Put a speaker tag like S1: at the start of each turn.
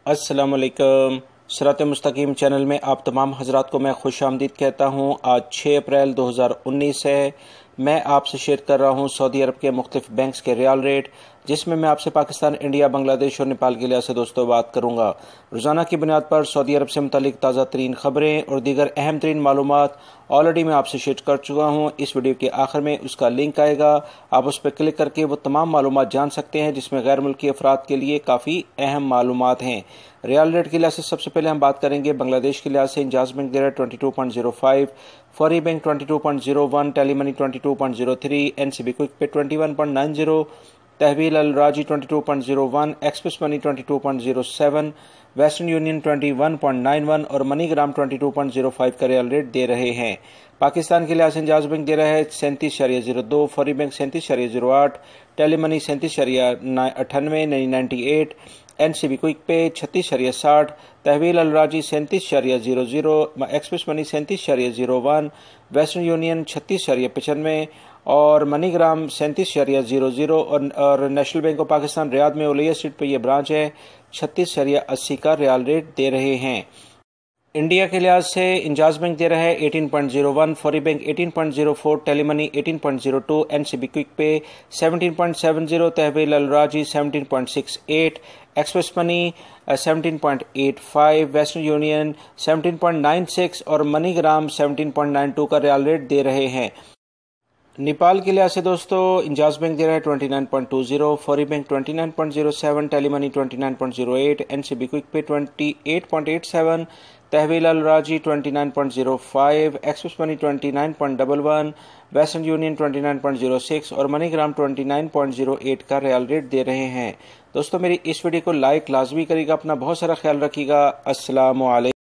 S1: अस्सलामुअलैकुम। सिरात मुस्तकीम चैनल में आप तमाम हजरात को मैं खुश आमदीद कहता हूँ। आज 6 अप्रैल 2019 है। मैं आपसे शेयर कर रहा हूँ सऊदी अरब के मुख्तलिफ बैंक्स के रियाल रेट, जिसमें मैं आपसे पाकिस्तान, इंडिया, बांग्लादेश और नेपाल के लिहाज से दोस्तों बात करूँगा। रोज़ाना की बुनियाद पर सऊदी अरब से मुतालिक ताज़ा तरीन खबरें और दीगर अहम तरीन मालूमात ऑलरेडी मैं आपसे शेयर कर चुका हूँ। इस वीडियो के आखिर में उसका लिंक आएगा, आप उस पर क्लिक करके वो तमाम मालूमात जान सकते हैं जिसमें गैर मुल्की अफराद के लिए काफ़ी अहम मालूमात हैं। रियाल रेट के लिहाज से सबसे पहले हम बात करेंगे बांग्लादेश के लिहाज से। इंजाज बैंक दे रहा है 22.05, फौरी बैंक 22.01, टेलीमनी 22.03, एनसीबी क्विक पे 21.90, तहवील अल राजी 22.01, एक्सप्रेस मनी 22.07, वेस्टर्न यूनियन 21.91 और मनीग्राम 22.05 का रियल रेट दे रहे हैं। पाकिस्तान के लिहाज से इंजाज बैंक दे रहा है 37.02, फौरी बैंक 37.08, टेलीमनी 37.98, 98, एनसीबी क्विक पे 36.60, तहवील अल राजी 37.00, एक्सप्रेस मनी 37.01, वेस्टर्न यूनियन 36.95 और मनीग्राम 37.00 और national bank of Pakistan Riyadh में ओलिया स्ट्रीट पर यह ब्रांच है 36.80 का रियाल रेट दे रहे हैं। इंडिया के लिहाज से इंजाज बैंक दे रहा है 18.01, फौरी बैंक 18.04, टेलीमनी 18.02, एनसीबी क्विक पे 17.70, तहवील अल राजी 17.68, एक्सप्रेस मनी 17.85, वेस्टर्न यूनियन 17.96 और मनीग्राम 17.92 का रियाल रेट दे रहे हैं। नेपाल के लिहाज से दोस्तों इंजाज बैंक दे रहा है 29.20, फौरी बैंक 29.07, टेलीमनी 29.08, एनसीबी क्विक पे 28.87, तहवील अल राजी 29.05, एक्सप्रेस मनी 29.11, वेस्टर्न यूनियन 29.06 और मनीग्राम 29.08 का रियाल रेट दे रहे हैं। दोस्तों मेरी इस वीडियो को लाइक लाजमी करिएगा, अपना बहुत सारा ख्याल रखिएगा। अस्सलामु अलैकुम।